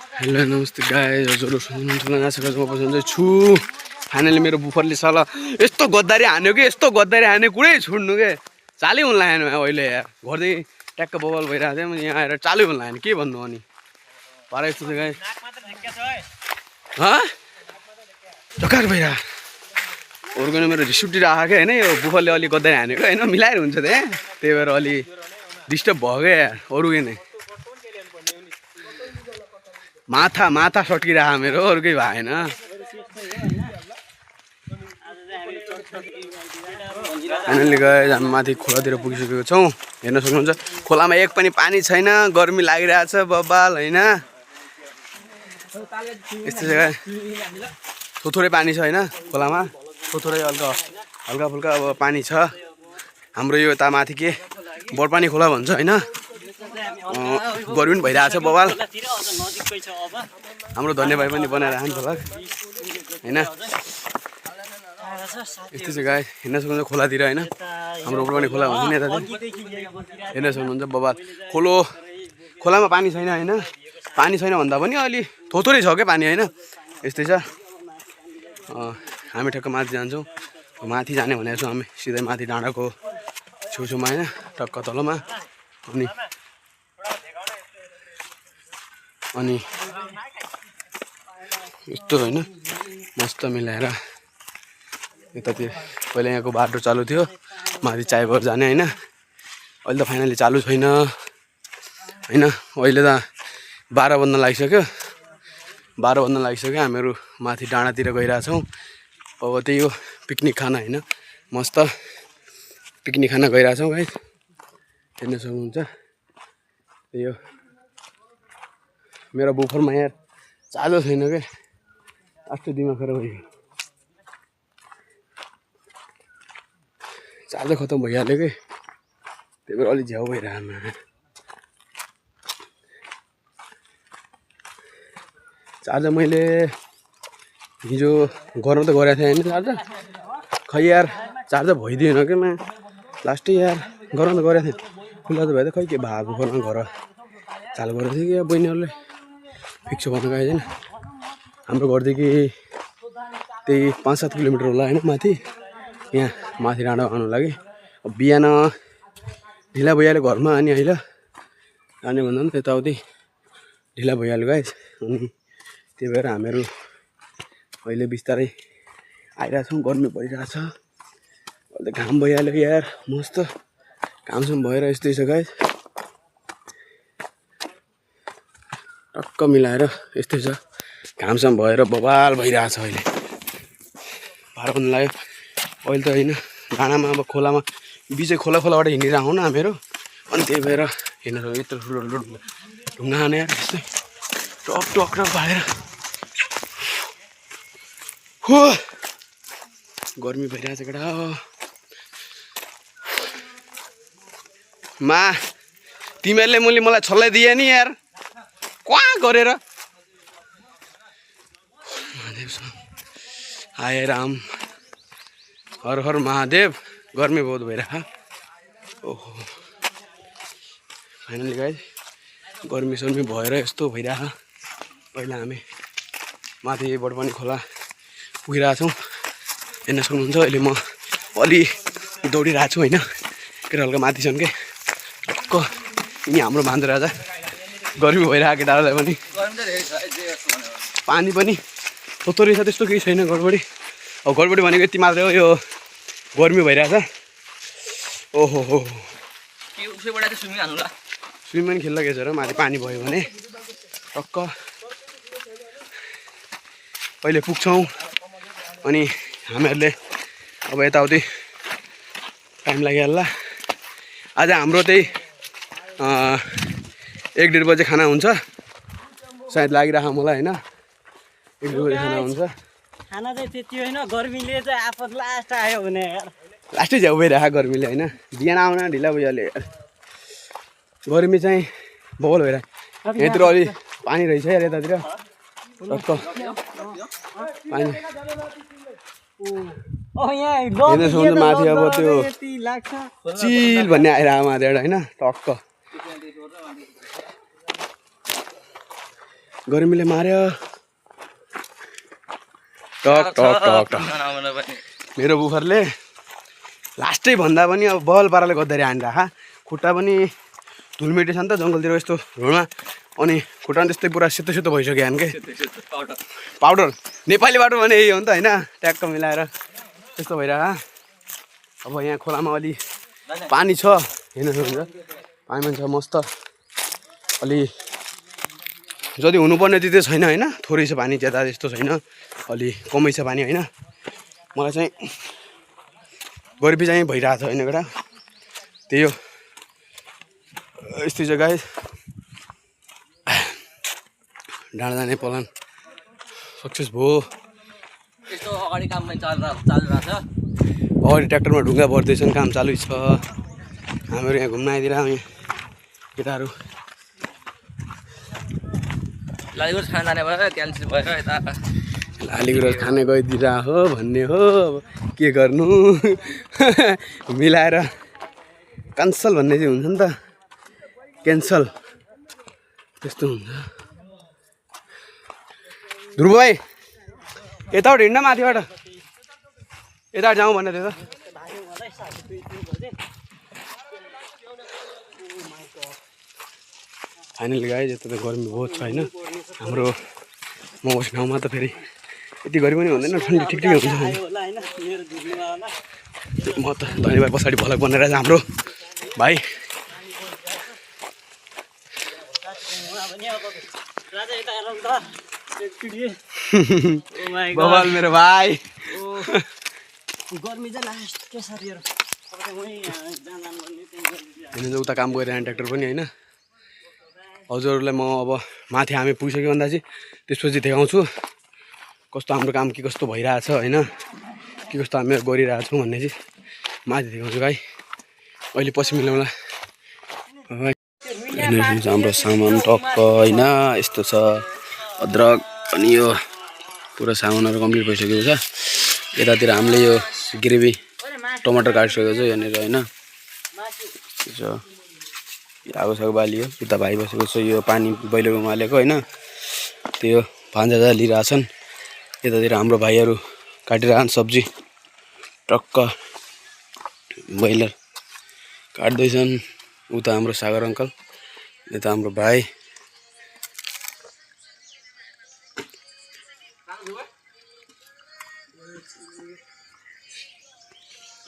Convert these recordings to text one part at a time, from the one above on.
Hello नमस्ते guys, हजुर सुन्नुहुन्छ म बस्दै छु। फाइनली मेरो बुफरले साला यस्तो गद्दारी हान्यो कि यस्तो गद्दारी हान्यो कुरै छोड्नु के चालै हुन लागेन अहिले यार। घरदेखि ट्याक्क बबल भइरहेको थियो, मैले यहाँ आएर चालै हुन लागेन, के भन्नु अनि पारा यस्तो छ गाइस। चक्कर भइरहेको अरूको मेरो रिस उठिरहेको क्या होइन, यो बुफरले अलि गद्दारी हानेको होइन, मिलाएर हुन्छ त्यही भएर अलि डिस्टर्ब भयो क्या यार, अरू के नै माथा सट्किरहेको मेरो, अरूकै भएन। फाइनली गाइस हामी माथि खोलातिर पुगिसकेको छौँ, हेर्न सक्नुहुन्छ। खोलामा एक पनि पानी छैन, गर्मी लागिरहेछ बबाल होइन। यस्तो जग्गा थोरै पानी छ होइन खोलामा, थोरै हल्का फुल्का अब पानी छ। हाम्रो यो यता माथि के बडपानी खोला भन्छ होइन, गर्मी पनि भइरहेछ बबाल। हाम्रो धन्य भाइ पनि बनाएर खान्छ होला होइन। यस्तो चाहिँ गाइस हेर्न सक्नुहुन्छ खोलातिर होइन, हाम्रो बडपानी खोला भन्छ नि यता हेर्न सक्नुहुन्छ बबाल। खोलामा पानी छैन होइन, पानी छैन भन्दा पनि अलि थोरै छ क्या पानी होइन, यस्तै छ। हामी ठक्क माथि जान्छौँ, माथि जाने भनेको छौँ हामी सिधै माथि डाँडाको छेउछेउमा होइन, टक्क तलमा। अनि यस्तो होइन मस्त मिलाएर यतातिर पहिला यहाँको बाटो चालु थियो माथि चायबर जाने होइन, अहिले त फाइनली चालु छैन होइन। अहिले त 12 बज्न लागिसक्यो, हामीहरू माथि डाँडातिर गइरहेछौँ। अब त्यही हो पिकनिक खाना होइन, मस्त पिकनिक खाना गइरहेछौँ गाइस, हेर्न सक्नुहुन्छ। त्यही हो मेरो बुफरमा यार चालो छैन क्या, अस्ति दिमाग खराब भयो, चार्जर खतम भइहाल्यो कि त्यही भएर अलिक झ्याउ भइरहेको। चार्जर मैले हिजो गरम त गरेको थिएँ होइन चार्जर, खै यार चार्जर भइदिएन क्या म लास्टै यार, गरम त गरेको थिएँ खुल्ला त भयो त, खै के भएको घरमा घर चालु गरेको थियो कि या बहिनीहरूले फिक्स भन्नु गएको छैन। हाम्रो घरदेखि त्यही 5-7 किलोमिटर होला होइन माथि, यहाँ माथि डाँडा आउनु लागि। अब बिहान ढिला भइहाल्यो घरमा, अनि अहिले जाने भन्दा पनि त्यताउति ढिला भइहाल्यो गाइस। अनि त्यही भएर हामीहरू अहिले बिस्तारै आइरहेछौँ, गर्मी परिरहेछ, अहिले घाम भइहाल्यो यार, मस्त घामसम्म भएर यस्तै छ गाइस, टक्क मिलाएर यस्तै छ, घामसम्म भएर बबाल भइरहेछ। अहिले 12 बज्न लाग्यो, अहिले त होइन डाँडामा अब खोलामा बिचै खोलाबाट हिँडिरहेको न हामीहरू, अनि त्यही भएर हेर्न सक्यो यत्रो ठुलो ढुङ्गा हाने यार, यस्तै टक भएर हो गर्मी भइरहेछ केटा मा। तिमीहरूले मलाई छल्लाई दिए नि यार, क्वाँ गरेर। हाय राम, हर हर महादेव, गर्मी बहुत भइरहेको। ओहो फाइनली गाइस गर्मी सर्मी भएर यस्तो भइरहेको। पहिला हामी माथि बडपानी खोला पुगिरहेछौँ, हेर्न सक्नुहुन्छ। अहिले म अलि दौडिरहेको छु होइन, केटा हल्का माथिसम्म के टक्क यिनी हाम्रो भान्जो राजा। गर्मी भइरहेको केटाहरूलाई पनि, पानी पनि थोरै छ, त्यस्तो केही छैन गडबडी। अब गडबडी भनेको यति मात्रै हो, यो गर्मी भइरहेछ। ओहो हो स्विमिङ पनि खेल्न गएछ र माथि पानी भयो भने टक्क अहिले पुग्छौँ। अनि हामीहरूले अब यताउति टाइम लागिहाल्ला। आज हाम्रो त्यही 1-1.5 बजे खाना हुन्छ सायद, लागिरहेको मलाई होइन, 1-2 बजे खाना हुन्छ। खाना चाहिँ त्यति होइन, गर्मीले चाहिँ आफत लास्ट आयो भने लास्टै झ्याउ भइरहेको गर्मीले होइन, बिहान आउन ढिला भइहाल्यो यार, गर्मी चाहिँ बबल भइरहेको। यहाँतिर अलि पानी रहेछ यार, यतातिर टक्क पानी हेर्न सक्नुहुन्छ। माथि अब त्यो चिल भन्ने आइरहेको माथिबाट होइन, टक्क गर्मीले मार्यो टक टक टक टक मेरो बुफरले लास्टै भन्दा पनि अब बल पाराले गद्दारी हानिरहेको खुट्टा पनि धुलमेटी छ नि त जङ्गलतिर यस्तो रोडमा अनि खुट्टा पनि त्यस्तै पुरा सेतो सेतो भइसक्यो हान के पाउडर नेपाली बाटो भने यही हो नि त होइन ट्याक्क मिलाएर त्यस्तो भइरहेको अब यहाँ खोलामा अलि पानी छ हेर्नु सक्नुहुन्छ पानी पनि छ मस्त अलि जति हुनुपर्ने त्यति छैन होइन थोरै छ पानी ज्यादा त्यस्तो छैन अलि कमै छ पानी होइन मलाई चाहिँ गर्मी चाहिँ भइरहेको छ होइन एउटा त्यही हो यस्तै जग्गा डाँडा जाने प्लान सक्सेस भयो अगाडि काम पनि चालिरहेको छ अगाडि ट्र्याक्टरमा ढुङ्गा भर्दैछन् काम चालु छ हामीहरू यहाँ घुम्न आइदिएर केटाहरू लालीगुराँस खान जाने भयो क्यान्सल भयो यता लालीगुराँस खाने गइदिएर हो भन्ने हो अब के गर्नु मिलाएर क्यान्सल भन्ने चाहिँ हुन्छ नि त क्यान्सल त्यस्तो हुन्छ ध्रुव भाइ यताबाट हिँड्न माथिबाट यताबाट जाउँ भन्ने थियो त फाइनली गाइज यता त गर्मी बहुत छ होइन हाम्रो म बस्ने ठाउँमा त फेरि यति गर्मी पनि हुँदैन ठन्डी ठिक ठिकै हुन्छ म त धन्यवाद पछाडि भलक बनेर हाम्रो भाइ बबाल मेरो भाइ उता काम गरिरहेको ट्र्याक्टर पनि होइन हजुरहरूलाई म अब माथि हामी पुगिसक्यो भन्दा चाहिँ त्यसपछि देखाउँछु कस्तो हाम्रो काम के कस्तो भइरहेछ होइन के कस्तो हामी गरिरहेछौँ भन्ने चाहिँ माथि देखाउँछु भाइ अहिले पछि मिलाउँला हाम्रो सामान टक्क होइन यस्तो छ अदरक अनि यो पुरा सामानहरू कम्प्लिट भइसकेको छ यतातिर हामीले यो ग्रेभी टमाटर काटिसकेको छ यहाँनिर होइन आगो सागो बालियो उता भाइ बसेको छ यो पानी बैलोमा उमालेको होइन त्यो भान्जा लिइरहेछन् यतातिर हाम्रो भाइहरू काटिरहन् सब्जी टक्क बैलर काट्दैछन् उता हाम्रो सागर अङ्कल यता हाम्रो भाइ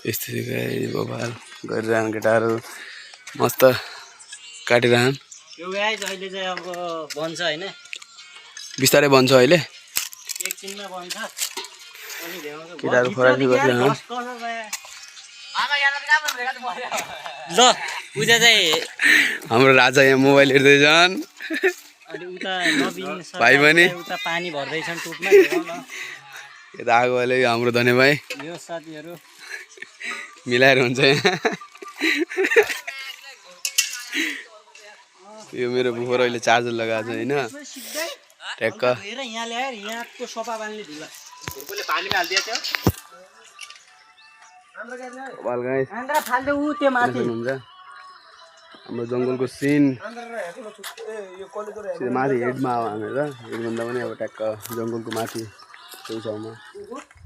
यस्तै बबाल गरिरहन् केटाहरू मस्त काटिरहन् यो गाइस अहिले चाहिँ अब बन्छ हैन बिस्तारै बन्छ अहिले एकछिनमा बन्छ अनि देखाउँछ केटाहरू फराकी गरिरहन् ल उता चाहिँ हाम्रो राजा यहाँ मोबाइल हेर्दैछन् अनि उता नबिन भाइ पनि उता पानी भर्दैछन् टुपमा यता आगो अहिले हाम्रो धने भाइ यो साथीहरु मिलाएर हुन्छ यहाँ यो मेरो बुफर अहिले चार्जर लगाएको छ हैन ट्याक्क हेर यहाँ ल्याएर यहाँको सोफा बाल्ने ढिला भुर्कोले पानीमा हाल्दिया थियो बाल गाइस आन्द्रा फाल्दे उ त्यो माथि हुन्छ हाम्रो जंगलको सिन माथि हेडमा हो हामीहरु हेडभन्दा पनि अब ट्याक्क जंगलको माथि छेउछाउमा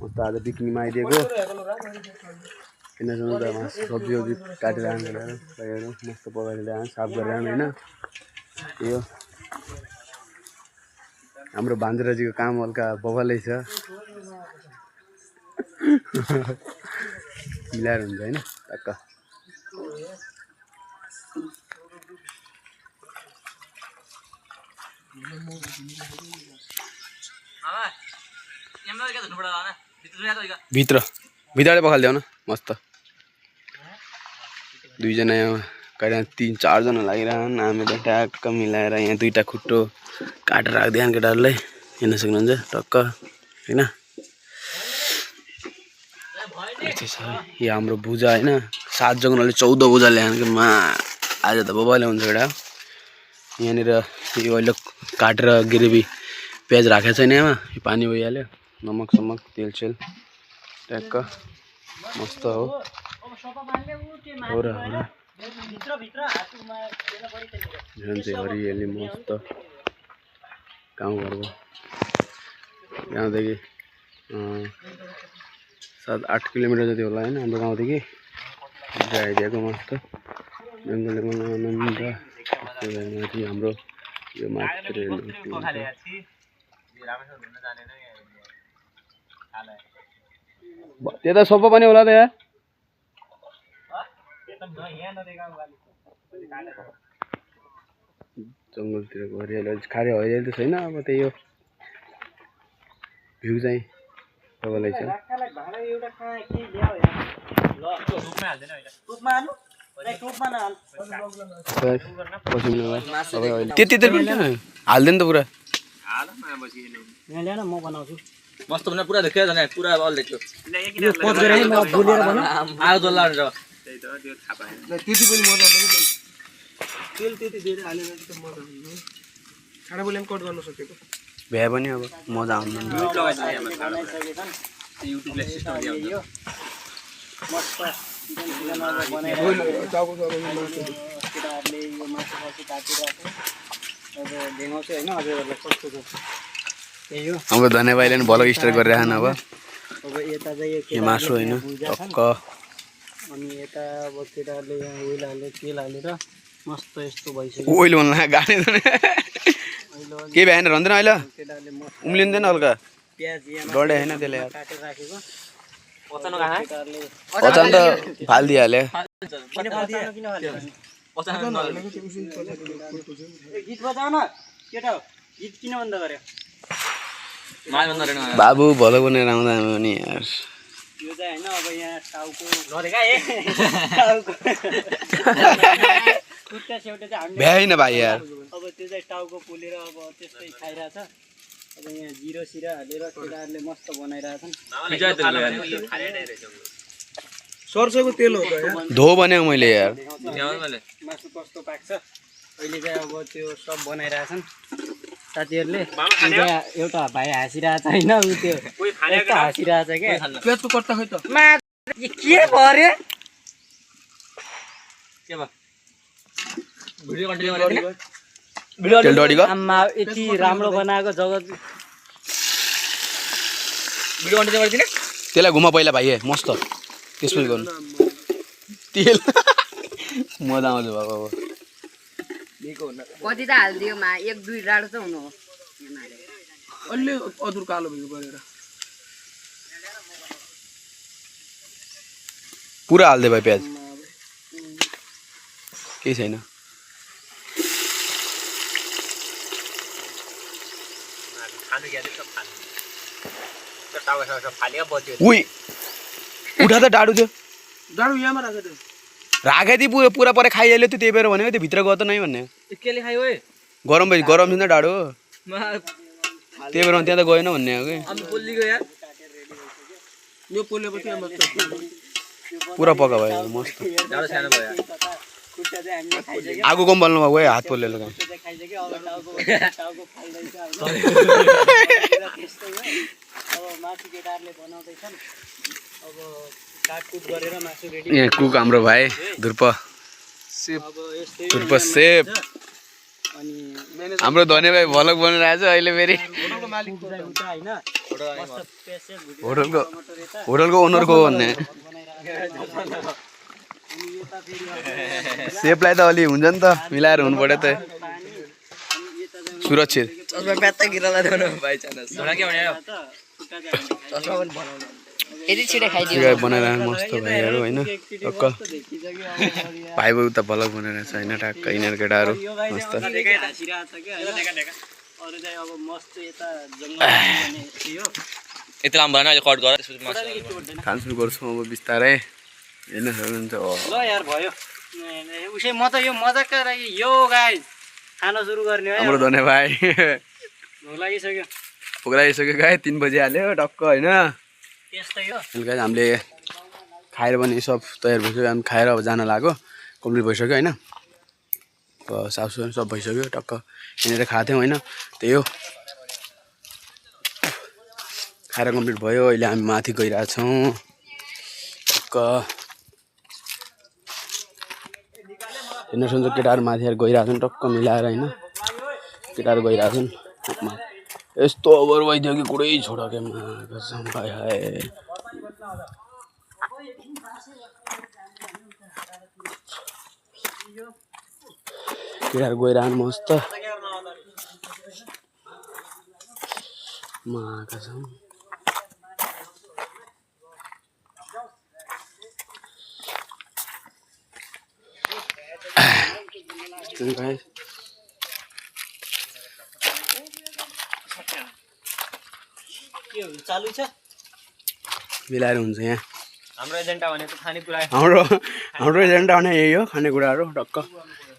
म त आज पिकनिकमा आइदिएको यिनीहरू त सब्जी काटेर आएर मस्त पकाएर ल्याएर साफ गरेर हैन यो हाम्रो भान्जराजीको काम हल्का बबलै छ मिलाएर हुन्छ हैन टक्क भित्रले पखालिदेऊ न मस्त दुईजना यहाँ कहिले 3-4 जना लागिरहन् हामीले ट्याक्क मिलाएर यहाँ दुईटा खुट्टो काटेर राख्दिहान केटाहरुलाई हेर्न सक्नुहुन्छ टक्क हैन यो हाम्रो भुजा हैन 7 जनाले 14 भुजा ल्याएन कि मा आज त बबाले हुन्छ एउटा यहाँनिर यो अहिले काटेर ग्रेभी प्याज राखेको छैन यहाँ पानी भइहाल्यो नमक समक तेल सेल ट्याक्क मस्त हो र हरियाली मस्त गाउँघरको गाउँदेखि 7-8 किलोमिटर जति होला होइन हाम्रो गाउँदेखि आइदिएको मस्त बेङ्गली आनन्द माथि हाम्रो यो माथि त्यता सोफा पनि होला त यार जङ्गलतिरको हरियाली खारे हरियाली त छैन अब त्यही हो भ्यू चाहिँ तपाईँलाई छ त्यति त हाल्दैन त पुरा म बनाउँछु मस्त बना पूरा देखियो जने पूरा बल देखियो यो पोज गरे म भुलेर भन आगो जल्ला र त्यही त त्यो थाहा पाएन त्यति पनि मजा आउँदैन तेल त्यति धेरै हालेन त मजा आउँदैन खाना बोले कट गर्न सकेको भ्या पनि अब मजा आउँदैन युट्युबले सिस्टम दियो मस्त केटाहरूले यो मासु काटिरहेको अब देखाउँछु होइन हजुरहरूलाई कस्तो छ त्यही हो हाम्रो धन्य भाइले पनि भ्लग स्टार्ट गरिरहेन अब यता चाहिँ यो मासु होइन टक्क अनि यता अब केटाहरूले यहाँ ओइल हालेर तेल हालेर मस्त यस्तो भइसक्यो ओइल भन्नु गाडी के भएन रहँदैन अहिले केटाहरूले मस्त उम्लिँदैन हल्का प्याज डढे होइन त्यसले काटेर राखेको पचाउनु कहाँ केटाहरूले अचान त फालिदिइहाल्यो गीत बजाउन केटा गीत किन बन्द गर्यो बाबु भलो बनाएर आउँदा पनि यार यो चाहिँ होइन अब यहाँ टाउको नदेखा ए टाउको खुट्टा सेउटा चाहिँ हामीले भ्याएन भाइ यार अब त्यो चाहिँ टाउको पोलेर अब त्यस्तै खाइरहेछ अब यहाँ जिरो सिरा हालेर केटाहरूले मस्त बनाइरहेछन् सरसोको तेल हो धो बनाऊ मैले यार मासु कस्तो पाक्छ अहिले चाहिँ अब त्यो सब बनाइरहेछन् साथीहरूले एउटा भाइ हाँसिरहेछ होइन ऊ त्यो यस्तो हाँसिरहेछ क्या प्याजको कट्टा खै त के भयो अरे के भयो भिडियो कन्टिन्यू तेल डढीको आम्मा यति राम्रो बनाएको जगत भिडियो कन्टिन्यू गर्दिने त्यसलाई घुमा पहिला भाइ मस्त त्यसपछि गर्नु तेल मजा आउँछ बाबा अब कति त हालिदियो मा 1-2 डाडो त हुनु हो अलि अदुर कालो भयो गरेर पुरा हाल्दे भाइ प्याज केही छैन उही उठा त डाडु त्यो डाडु यहाँमा राख त्यो राखे थिएँ पुरा परे खाइहाल्यो त्यो त्यही भएर भनेको त्यो भित्र गयो त नै भन्ने केले खायो ओए गरम भएपछि गरम छ नि त डाडु त्यही भएर त्यहाँ त गएन भन्ने हो कि अनि पोल्लीको यार यो पोलेपछि पुरा पका भयो मस्त डाडो सानो भयो खुट्टा चाहिँ हामीले खाइसक्यो आगो कम बल्नु भयो हात पोलेर काम खाइसक्यो अब टाउको फाल्दैछ त्यस्तै हो अब मासु केटाहरूले बनाउँदैछन् अब काटकुट गरेर मासु रेडी यहाँ कुक हाम्रो भाइ धुर्प सेप अब यस्तै धुर्प सेप अनि हाम्रो धनी भाइ भलक बनिरहेछ अहिले फेरि होटलको ओनरको भन्ने सेपलाई त अलि हुन्छ नि त मिलाएर हुनु पर्यो त सुरक्षित यति छिटो खाइदियो चिराइ बनाएर मस्त भाइहरू होइन टक्क भाइ भाइ उता भलक बनाइरहेछ होइन टक्क यिनीहरू केटाहरू मस्त यति लामो भएन अहिले कट गर खानसुन गर्छौँ अब बिस्तारै हेर्न सक्नुहुन्छ ल यार भयो उसै म त यो मजाकका लागि यो गाइस खान सुरु गर्ने है हाम्रो धन्य भाइ भोक लागिसक्यो भोक लागिसक्यो गाई 3 बजी हाल्यो टक्क होइन त्यस्तै हो गाइस हामीले खाएर पनि सब तयार भइसक्यो हामी खाएर अब जान लाग्यो कम्प्लिट भइसक्यो होइन साफसुफ सब भइसक्यो टक्क यहाँनिर खाएको थियौँ होइन त्यही हो खाएर कम्प्लिट भयो अहिले हामी माथि गइरहेछौँ टक्क हेर्न सक्नुहुन्छ केटाहरू माथि गइरहेछन् टक्क मिलाएर होइन केटाहरू गइरहेछन् यस्तो ओभर भइदियो कि कुरै छोड के कसम भाइ हाय केटाहरू गइरहनु मस्त कसम guys चालू छ मिलाएर हुन्छ यहाँ हाम्रो एजेन्डा भनेको खानेकुरा हाम्रो एजेन्डा भने यही हो खानेकुराहरू टक्क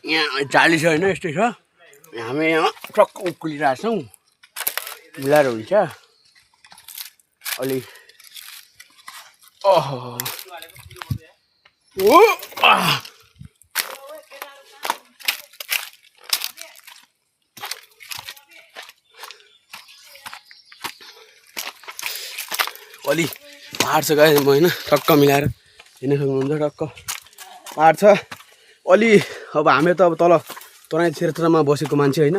यहाँ जाली छ होइन यस्तै छ हामी यहाँ टक्क उक्लिरहेको छौँ मिलाएर हुन्छ अलि अलि पाहाड छ गाइस म होइन टक्क मिलाएर हिँड्न सक्नुहुन्छ टक्क पाहाड छ अलि अब हामी त अब तल तराई क्षेत्रमा बसेको मान्छे होइन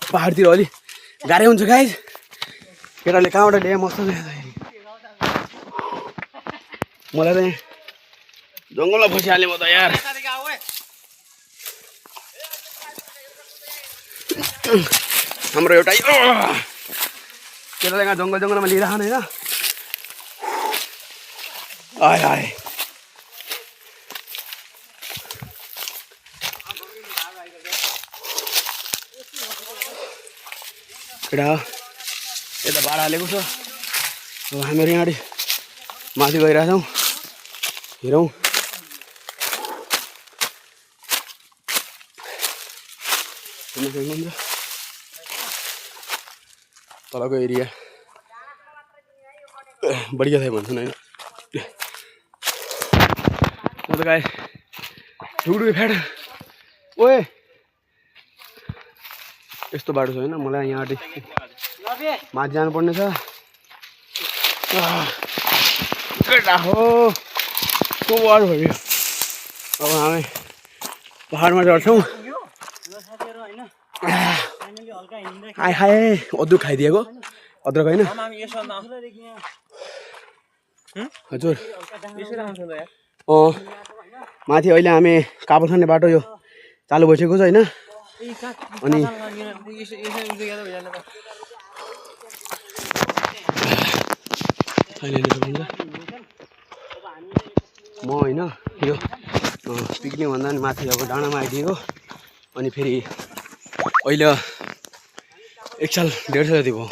पाहाडतिर अलि गाह्रै हुन्छ गाइस केटाले कहाँबाट ल्याए मस्त ल्याउँदाखेरि मलाई त यहाँ जङ्गलमा फसिहालेँ म त यार हाम्रो एउटा केटाले कहाँ जङ्गलमा लिइरहनु होइन आए आए केटा यता भाडा हालेको छ अब हामीहरू यहाँ माथि गइरहेछौँ हेरौँ तलको एरिया बढिया थियो भन्छन् होइन म त गाई ठुलो फ्याट ओए यस्तो बाटो छ होइन मलाई यहाँ माथि जानुपर्ने छ केटा हो को बाटो भयो अब हामी पहाडमा चढ्छौँ आए खाए अदुक खाइदिएको अद्रक होइन हजुर माथि अहिले हामी काबल खाने बाटो यो चालु भइसकेको छ होइन अनि म होइन यो पिकनिक भन्दा पनि माथि अब डाँडामा आइदिएको अनि फेरि अहिले 1 साल 1.5 साल जति भयो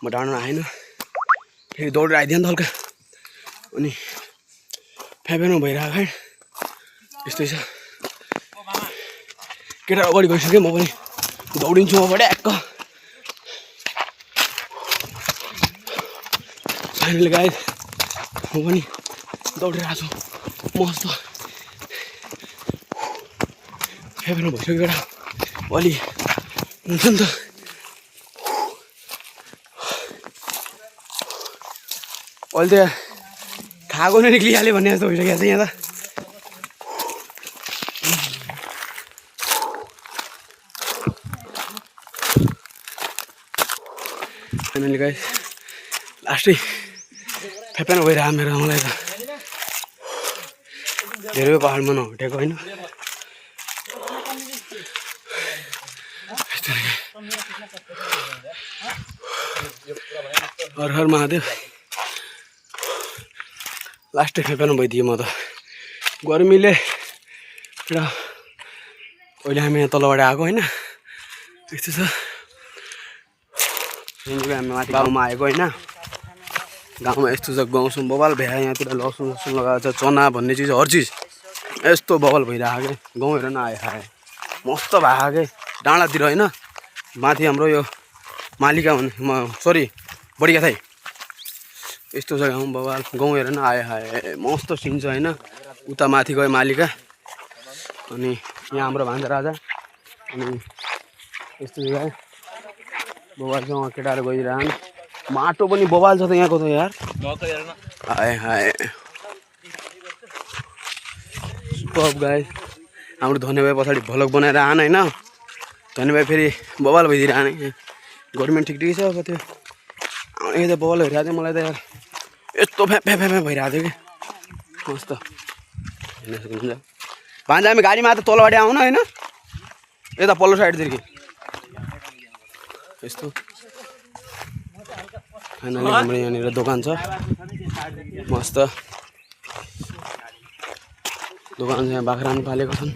म डाँडामा आएन फेरि दौडेर आइदिएँ नि त हल्का अनि फ्याफेनमा भइरहेको है यस्तै छ केटा अगाडि गइसकेँ म पनि दौडिन्छु अगाडि एक्क फाइनली गाइस म पनि दौडिरहेको छु मस्त फ्याफेनमा भइसक्यो केटा अलि हुन्छ नि त अहिले त खाएको नै निक्लिहाल्यो भन्ने जस्तो भइसकेको छ यहाँ त फाइनली गाइस लास्टै फ्याफेनमा भइरहेको मेरो मलाई त धेरै पहाडमा नभेटेको होइन हर हर महादेव लास्टै फ्याफेनमा भइदिएँ म त गर्मीले र अहिले हामी यहाँ तलबाट आएको होइन यस्तो छ हामी माथि गाउँमा आएको होइन गाउँमा यस्तो छ गाउँसम्म बवाल भ्या यहाँतिर लसुन लसुन लगाएको छ चना भन्ने चिज हर चिज यस्तो बवाल भइरहेको क्या गाउँहरू न आए खाए मस्त भएको क्या डाँडातिर होइन माथि हाम्रो यो मालिका भन्ने सरी बढिया थाइ यस्तो छ गाउँ बवाल गाउँ हेर न आए हाए मस्त सिन छ होइन उता माथि गयो मालिका अनि यहाँ हाम्रो भान्जा राजा अनि यस्तो जग्गा बवाल छ वहाँ केटाहरू गइरहन् माटो पनि बवाल छ त यहाँको त यार हाए हाए सुपर गाइस हाम्रो धन्यवाद पछाडि भ्लग बनाएर आएन होइन धन्यवाद फेरि बवाल भइदिएर आने गभर्मेन्ट ठिक ठिकै छ अब त्यो यता बल हेरिरहेको थियो मलाई त यार यस्तो फ्या फ्या फ्या भइरहेको थियो कि मस्त हेर्न सक्नुहुन्छ भान्जा हामी गाडीमा त तलबाट आउन होइन यता पल्लो साइडदेखि यस्तो फाइनली हाम्रो यहाँनिर दोकान छ मस्त दोकान छ यहाँ बाख्रा पनि पालेको छन्